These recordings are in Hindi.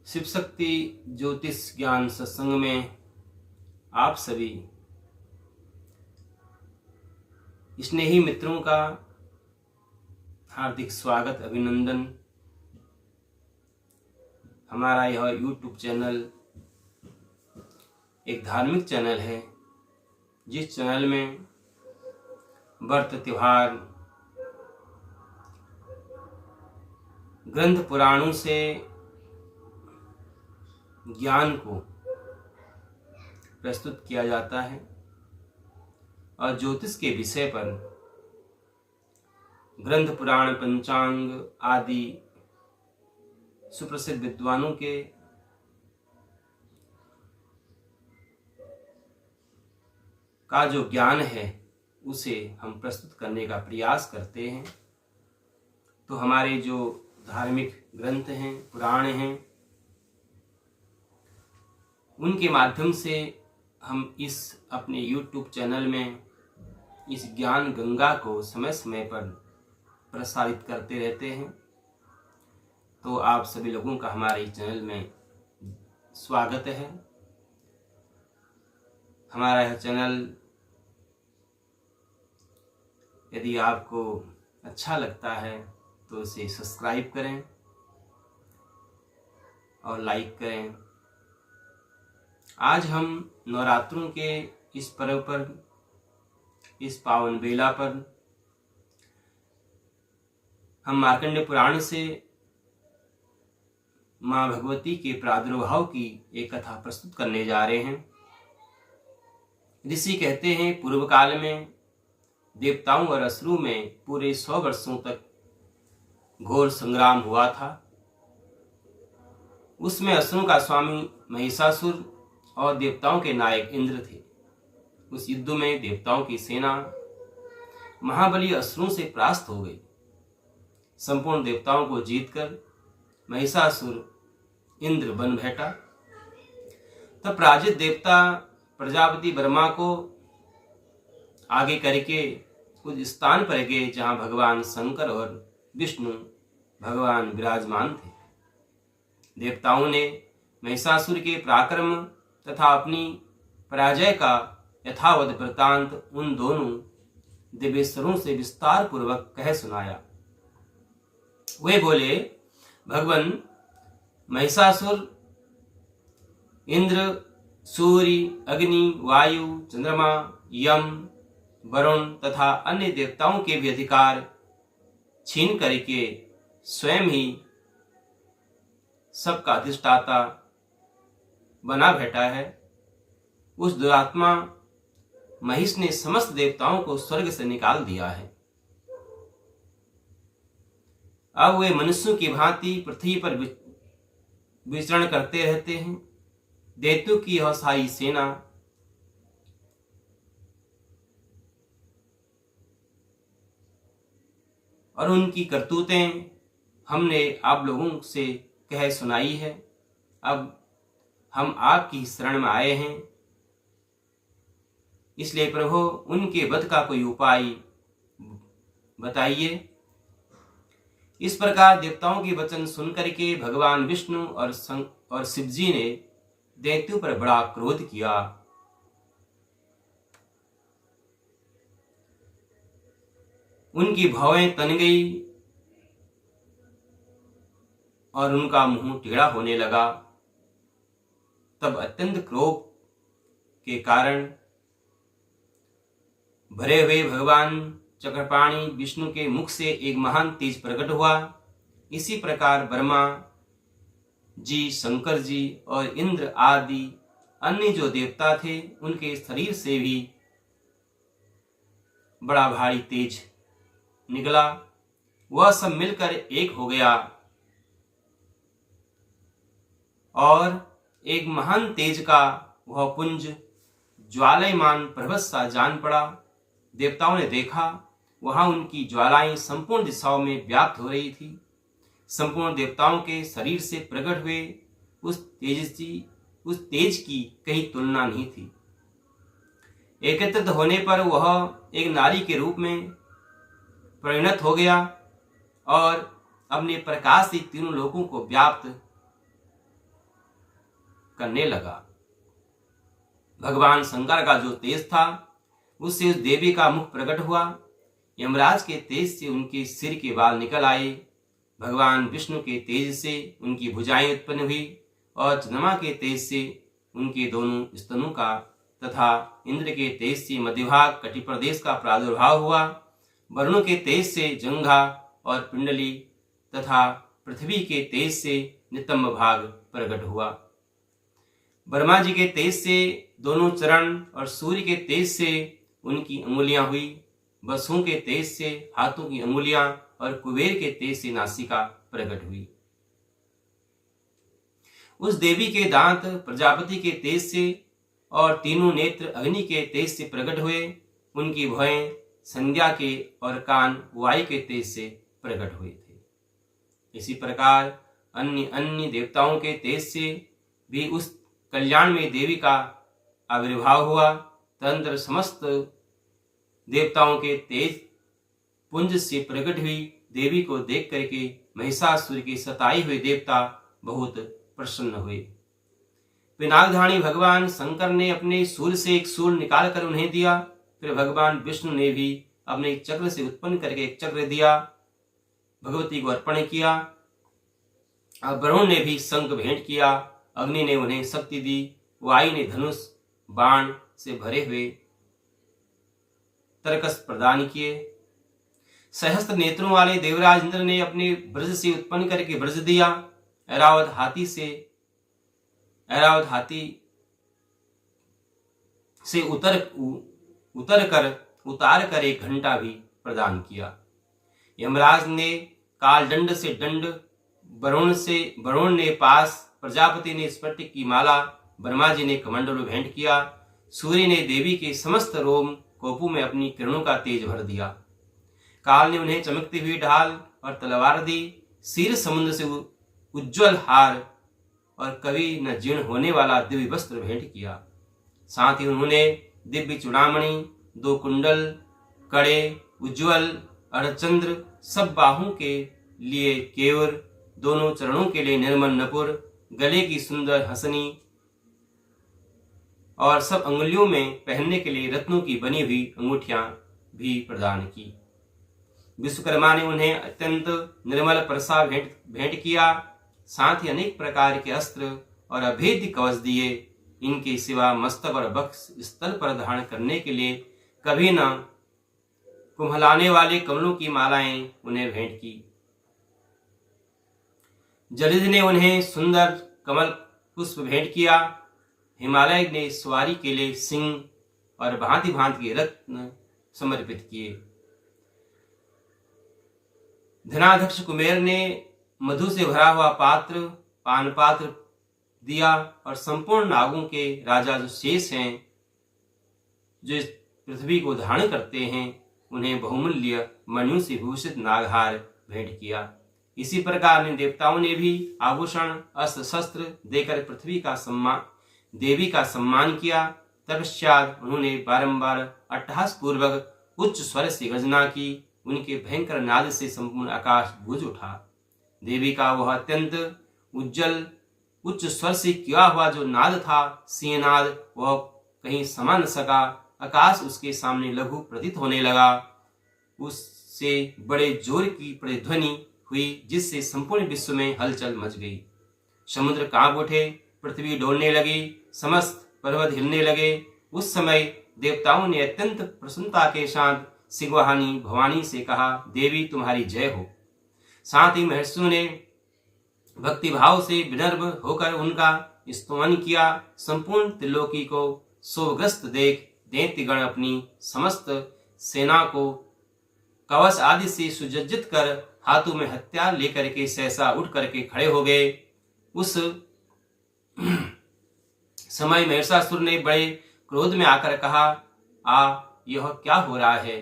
शिव शक्ति ज्योतिष ज्ञान सत्संग में आप सभी स्नेही मित्रों का हार्दिक स्वागत, अभिनंदन। हमारा यह YouTube चैनल एक धार्मिक चैनल है, जिस चैनल में व्रत, त्योहार, ग्रंथ पुराणों से ज्ञान को प्रस्तुत किया जाता है और ज्योतिष के विषय पर ग्रंथ पुराण, पंचांग आदि सुप्रसिद्ध विद्वानों के का जो ज्ञान है उसे हम प्रस्तुत करने का प्रयास करते हैं। तो हमारे जो धार्मिक ग्रंथ हैं, पुराण हैं, उनके माध्यम से हम इस अपने YouTube चैनल में इस ज्ञान गंगा को समय समय पर प्रसारित करते रहते हैं। तो आप सभी लोगों का हमारे इस चैनल में स्वागत है। हमारा यह चैनल यदि आपको अच्छा लगता है तो इसे सब्सक्राइब करें और लाइक करें। आज हम नवरात्रों के इस पर्व पर, इस पावन बेला पर हम मार्कंडेय पुराण से मां भगवती के प्रादुर्भाव की एक कथा प्रस्तुत करने जा रहे हैं। ऋषि कहते हैं, पूर्व काल में देवताओं और असुरों में पूरे 100 वर्षों तक घोर संग्राम हुआ था। उसमें असुरों का स्वामी महिषासुर और देवताओं के नायक इंद्र थे। उस युद्ध में देवताओं की सेना महाबली असुरों से परास्त हो गई। संपूर्ण देवताओं को जीतकर महिषासुर इंद्र बन बैठा। तब पराजित देवता प्रजापति ब्रह्मा को आगे करके उस स्थान पर गए जहां भगवान शंकर और विष्णु भगवान विराजमान थे। देवताओं ने महिषासुर के पराक्रम तथा अपनी पराजय का यथावत वृतांत उन दोनों देवेश्वरों से विस्तार पूर्वक कह सुनाया। वे बोले, भगवान महिषासुर इंद्र, सूर्य, अग्नि, वायु, चंद्रमा, यम, वरुण तथा अन्य देवताओं के भी अधिकार छीन करके स्वयं ही सबका अधिष्ठाता बना बैठा है। उस दुरात्मा महिष ने समस्त देवताओं को स्वर्ग से निकाल दिया है। अब वे मनुष्यों की भांति पृथ्वी पर विचरण करते रहते हैं। दैत्यों की यह सारी सेना और उनकी करतूतें हमने आप लोगों से कह सुनाई है। अब हम आपकी शरण में आए हैं, इसलिए प्रभु उनके वध का कोई उपाय बताइए। इस प्रकार देवताओं के वचन सुनकर के भगवान विष्णु और शिव जी ने दैत्यों पर बड़ा क्रोध किया। उनकी भौएं तन गई और उनका मुंह टेढ़ा होने लगा। तब अत्यंत क्रोध के कारण भरे हुए भगवान चक्रपाणि विष्णु के मुख से एक महान तेज प्रकट हुआ। इसी प्रकार ब्रह्मा जी, शंकर जी और इंद्र आदि अन्य जो देवता थे, उनके शरीर से भी बड़ा भारी तेज निकला। वह सब मिलकर एक हो गया और एक महान तेज का वह पुंज ज्वालायमान पर्वत सा जान पड़ा। देवताओं ने देखा, वहां उनकी ज्वालाएं संपूर्ण दिशाओं में व्याप्त हो रही थी। संपूर्ण देवताओं के शरीर से प्रकट हुए उस तेज की कहीं तुलना नहीं थी। एकत्रित होने पर वह एक नारी के रूप में परिणत हो गया और अपने प्रकाश से तीनों लोगों को व्याप्त करने लगा। भगवान शंकर का जो तेज था उससे उस देवी का मुख प्रकट हुआ। यमराज के तेज से उनके सिर के बाल निकल आए। भगवान विष्णु के तेज से उनकी भुजाएं उत्पन्न हुई और चंद्रमा के तेज से उनके दोनों स्तनों का तथा इंद्र के तेज से मध्यभाग कटि प्रदेश का प्रादुर्भाव हुआ। वरुण के तेज से जंघा और पिंडली तथा पृथ्वी के तेज से नितंब भाग प्रकट हुआ। ब्रह्मा जी के तेज से दोनों चरण और सूर्य के तेज से उनकी अंगुलियां हुई। वसुओं के तेज से हाथों की अंगुलियां और कुबेर के तेज से नासिका प्रकट हुई। उस देवी के दांत प्रजापति के तेज से और तीनों नेत्र अग्नि के तेज से प्रकट हुए। उनकी भौहें संध्या के और कान वायु के तेज से प्रकट हुए थे। इसी प्रकार अन्य अन्य देवताओं के तेज से भी उस कल्याण में देवी का आविर्भाव हुआ। तदंतर समस्त देवताओं के तेज पुंज से प्रकट हुई देवी को देख करके महिषासुर के सताए हुए देवता बहुत प्रसन्न हुए। पिनाकधारी भगवान शंकर ने अपने सूल से एक सूल निकाल कर उन्हें दिया। फिर भगवान विष्णु ने भी अपने चक्र से उत्पन्न करके एक चक्र दिया, भगवती को अर्पण किया। वरुण ने भी शंख भेंट किया, अग्नि ने उन्हें शक्ति दी, वायु ने धनुष बाण से भरे हुए तरकस प्रदान किए। सहस्त्र नेत्रों वाले देवराज इंद्र ने अपने ब्रज से उत्पन्न करके ब्रज दिया। ऐरावत हाथी से उतार कर एक घंटा भी प्रदान किया। यमराज ने काल दंड से दंड, वरुण ने पास, प्रजापति ने स्फटिक की माला, ब्रह्मा जी ने कमंडल भेंट किया। सूर्य ने देवी के समस्त रोम कोपू में अपनी किरणों का तेज भर दिया। काल ने उन्हें चमकती हुई ढाल और तलवार दी। क्षीर समुद्र से उज्जवल हार और कभी न जीर्ण होने वाला दिव्य वस्त्र भेंट किया। साथ ही उन्होंने दिव्य चूड़ामणि, 2 कुंडल, कड़े, उज्जवल अर्धचंद्र, सब बाहों के लिए केवर, दोनों चरणों के लिए निर्मल नपुर, गले की सुंदर हंसनी और सब अंगुलियों में पहनने के लिए रत्नों की बनी हुई अंगूठियां भी प्रदान की। विश्वकर्मा ने उन्हें अत्यंत निर्मल परसा भेंट किया। साथ ही अनेक प्रकार के अस्त्र और अभेद्य कवच दिए। इनके सिवा मस्तक और वक्ष स्थल पर धारण करने के लिए कभी न कुम्हलाने वाले कमलों की मालाएं उन्हें भेंट की। जलधि ने उन्हें सुंदर कमल पुष्प भेंट किया। हिमालय ने सवारी के लिए सिंह और भांति भांति के रत्न समर्पित किए। धनाध्यक्ष कुबेर ने मधु से भरा हुआ पात्र, पान पात्र दिया और संपूर्ण नागों के राजा जो शेष हैं, जो इस पृथ्वी को धारण करते हैं, उन्हें बहुमूल्य मणियों से भूषित नागहार भेंट किया। इसी प्रकार इन देवताओं ने भी आभूषण, अस्त्र शस्त्र देकर पृथ्वी का देवी का सम्मान किया। तत्पश्चात उन्होंने बारंबार अट्टहास पूर्वक उच्च स्वर से गर्जना की। उनके भयंकर नाद से संपूर्ण आकाश गूंज उठा। देवी का वह अत्यंत उज्जवल उच्च स्वर से किया हुआ जो नाद था, सिंहनाद, वह कहीं समा न सका। आकाश उसके सामने लघु प्रतीत होने लगा। उससे बड़े जोर की प्रतिध्वनि हुई, जिससे संपूर्ण विश्व में हलचल मच गई। समुद्र कांप उठे, पृथ्वी डोलने लगी, समस्त पर्वत हिलने लगे। उस समय देवताओं ने अत्यंत प्रसन्नता के साथ सिंहवाहिनी भवानी से कहा, देवी तुम्हारी जय हो। साथ ही महर्षियों ने भक्ति भाव से विनम्र होकर उनका स्तुति किया। संपूर्ण त्रिलोकी को शोभग्रस्त देख दैत्यगण अपनी समस्त सेना को कवच आदि से सुसज्जित कर हाथों में हथियार लेकर के सहसा उठ करके खड़े हो गए। उस समय महिषासुर ने बड़े क्रोध में आकर कहा, यह क्या हो रहा है।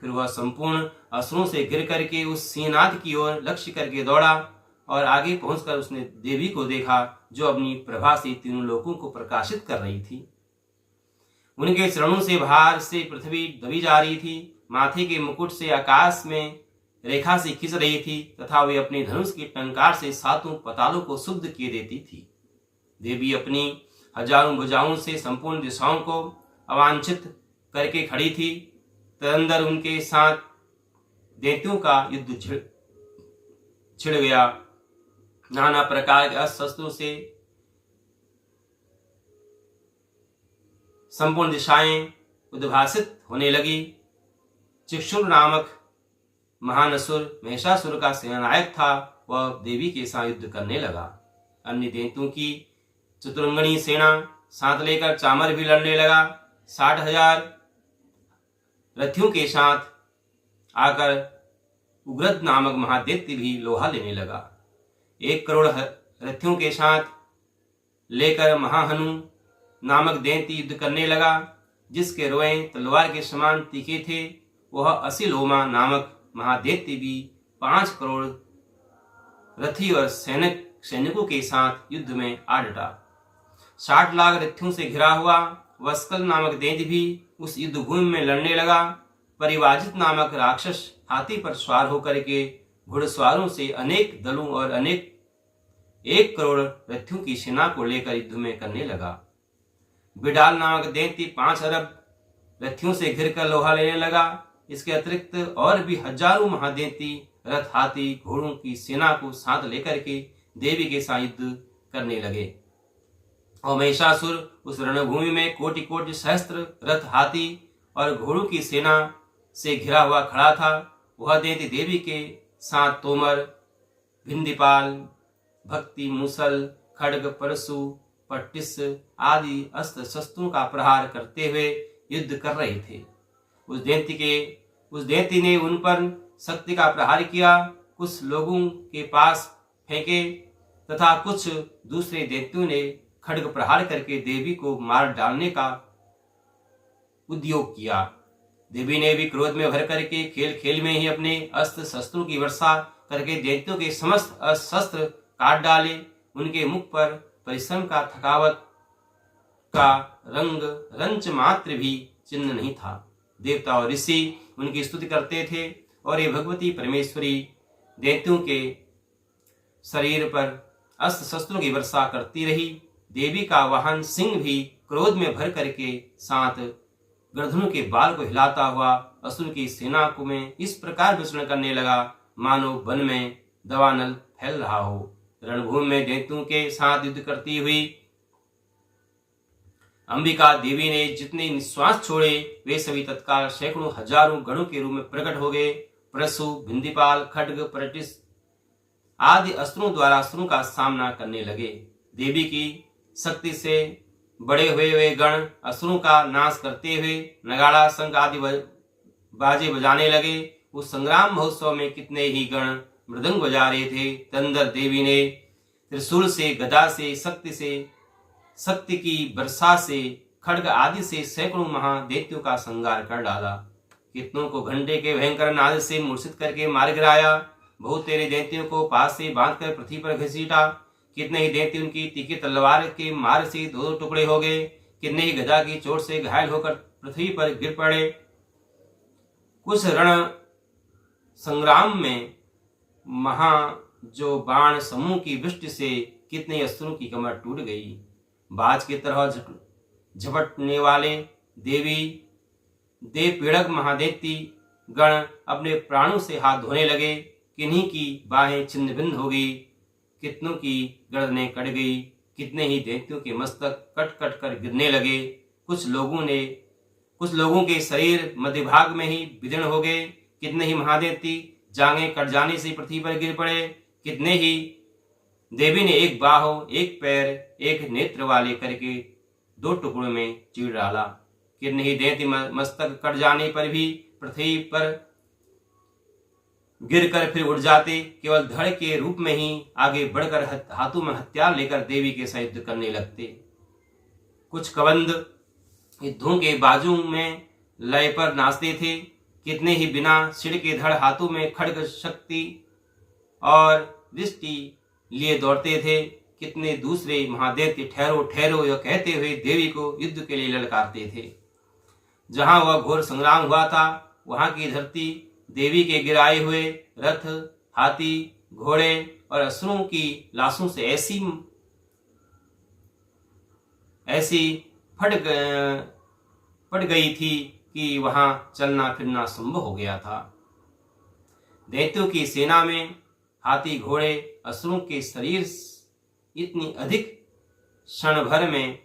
फिर वह संपूर्ण असुरों से गिर करके उस सिंहनाद की ओर लक्ष्य करके दौड़ा और आगे पहुंचकर उसने देवी को देखा, जो अपनी प्रभा से तीनों लोकों को प्रकाशित कर रही थी। उनके चरणों से भार से पृथ्वी दबी जा रही थी, माथे के मुकुट से आकाश में रेखा से खींच रही थी तथा वे अपने धनुष की टंकार से सातों पतालों को शुद्ध किए देती थी। देवी अपनी हजारों भुजाओं से संपूर्ण दिशाओं को अवांछित करके खड़ी थी। तदंतर उनके साथ दैत्यों का युद्ध छिड़ गया। नाना प्रकार के अस्त्र शस्त्रों से संपूर्ण दिशाएं उद्भासित होने लगी। चिक्षुर नामक महान असुर महिषासुर का सेनानायक था, वह देवी के साथ युद्ध करने लगा। अन्य दैत्यों की चतुरंगणी सेना साथ लेकर चामर भी लड़ने लगा। 60,000 रथियों के साथ आकर उग्रद नामक महादैत्य भी लोहा लेने लगा। 1 करोड़ रथियों के साथ लेकर महाहनु नामक दैत्य युद्ध करने लगा, जिसके रोए तलवार के समान तीखे थे। वह असिलोमा नामक महादैत्य भी 5 करोड़ रथी और सैनिकों के साथ युद्ध में आ डटा। 60 लाख रथियों से घिरा हुआ वस्कल नामक दैत्य भी उस युद्ध भूमि में लड़ने लगा। परिवाजित नामक राक्षस हाथी पर सवार होकर के घुड़सवारों से अनेक दलों और 1 करोड़ रथियों की सेना को लेकर युद्ध में करने लगा। बिडाल नामक दैत्य 5 अरब रथियों से घिरकर लोहा लेने लगा। इसके अतिरिक्त और भी हजारों महादैत्य रथ, हाथी, घोड़ों की सेना को साथ लेकर के देवी के साथ युद्ध करने लगे। और महिषासुर उस रणभूमि में कोटि कोटि सहस्त्र रथ, हाथी और घोड़ों की सेना से घिरा हुआ खड़ा था। वह दैत्य देवी के साथ तोमर, भिंदीपाल, भक्ति, मूसल, खड्ग, परशु, पट्टिस आदि अस्त्र शस्त्रों का प्रहार करते हुए युद्ध कर रहे थे। उस दैत्य ने उन पर शक्ति का प्रहार किया, कुछ लोगों के पास फेंके तथा कुछ दूसरे दैत्यों ने खड्ग प्रहार करके देवी को मार डालने का उद्योग किया। देवी ने भी क्रोध में भर करके खेल खेल में ही अपने अस्त्र शस्त्रों की वर्षा करके दैत्यों के समस्त शस्त्र काट डाले। उनके मुख पर परिश्रम का, थकावट का रंग रंच मात्र भी चिन्ह नहीं था। देवता और ऋषि उनकी स्तुति करते थे और ये भगवती परमेश्वरी दैत्यों के शरीर पर अस्त्र शस्त्रों की वर्षा करती रही। देवी का वाहन सिंह भी क्रोध में भर करके साथ गर्दनों के बाल को हिलाता हुआ असुर की सेना को में इस प्रकार विचरण करने लगा मानो वन में दवानल फैल रहा हो। रणभूमि में दैत्यों के साथ युद्ध करती हुई अंबिका देवी ने जितने निश्वास छोड़े वे सभी तत्काल सैकड़ों हजारों गणों के रूप में प्रकट हो गए। परशु, भिंदीपाल, खड्ग, परटिस आदि अस्त्रों द्वारा असुरों का सामना करने लगे। देवी की शक्ति से बड़े हुए वे गण असुरों का नाश करते हुए नगाड़ा, शंख आदि बाजे बजाने लगे। उस संग्राम महोत्सव में कितने ही गण मृदंग बजा रहे थे। तंदर देवी ने त्रिशूल से, गदा से, शक्ति की वर्षा से, खड्ग आदि से सैकड़ों महादैत्यों का संहार कर डाला। कितनों को घंटे के भयंकर नाद से मूर्छित करके मार गिराया। बहुत तेरे दैत्यों को पास से बांधकर पृथ्वी पर घसीटा। कितने ही दैत्य उनकी तीखी तलवार के मार से 2 टुकड़े हो गए। कितने ही गदा की चोट से घायल होकर पृथ्वी पर गिर पड़े। कुछ रण संग्राम में जो बाण समूह की वृष्टि से कितने अस्त्रों की कमर टूट गई। बाज की तरह झपटने वाले देव पीड़क महादैत्य गण अपने प्राणों से हाथ धोने लगे। किन्हीं की बाहें छिन्न भिन्न हो गई, कितनों की गर्दनें कट गई। कितने ही दैत्यों के मस्तक कट कट कर गिरने लगे। कुछ लोगों के शरीर मध्य भाग में ही विदीर्ण हो गए। कितने ही महादैत्य जांघें कट जाने से पृथ्वी पर गिर पड़े। कितने ही देवी ने एक बाहों, एक पैर, एक नेत्र वाले करके 2 टुकड़ों में चीर डाला। कितने ही दैत्य मस्तक कट जाने पर भी पृथ्वी पर गिरकर फिर उड़ जाते। केवल धड़ के रूप में ही आगे बढ़कर हाथों में हथियार लेकर देवी के साथ युद्ध करने लगते। कुछ कबंध युद्धों के बाजू में लय पर नाचते थे। कितने ही बिना सिर के धड़ हाथों में खड्ग, शक्ति और दृष्टि लिए दौड़ते थे। कितने दूसरे महादैत्य ठहरो ठहरो यह कहते हुए देवी को युद्ध के लिए ललकारते थे। जहां वह घोर संग्राम हुआ था वहां की धरती देवी के गिराए हुए रथ, हाथी, घोड़े और असुरों की लाशों से ऐसी ऐसी फट गई थी कि वहां चलना फिरना संभव हो गया था। दैत्यों की सेना में हाथी घोड़े असुरों के शरीर इतनी अधिक क्षण भर में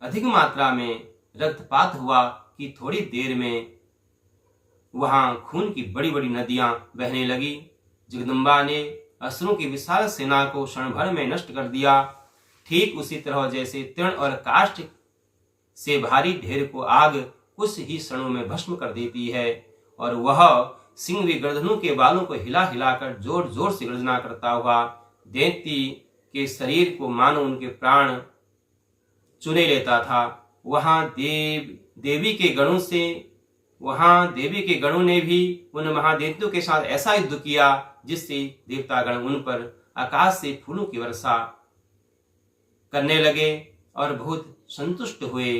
अधिक मात्रा में रक्तपात हुआ कि थोड़ी देर में वहां खून की बड़ी बड़ी नदियां बहने लगी। जगदम्बा ने असुरों की विशाल सेना को क्षण भर में नष्ट कर दिया। ठीक उसी तरह जैसे तृण और काष्ठ से भारी ढेर को आग कुछ ही क्षणों में भस्म कर देती है, और वह सिंह भी गर्दनों के बालों को हिला हिलाकर जोर जोर से गर्जना करता हुआ दैत्य के शरीर को मानो उनके प्राण चुने लेता था। वहां देवी के गणों ने भी उन महादैत्यों के साथ ऐसा युद्ध किया जिससे देवतागण उन पर आकाश से फूलों की वर्षा करने लगे और बहुत संतुष्ट हुए।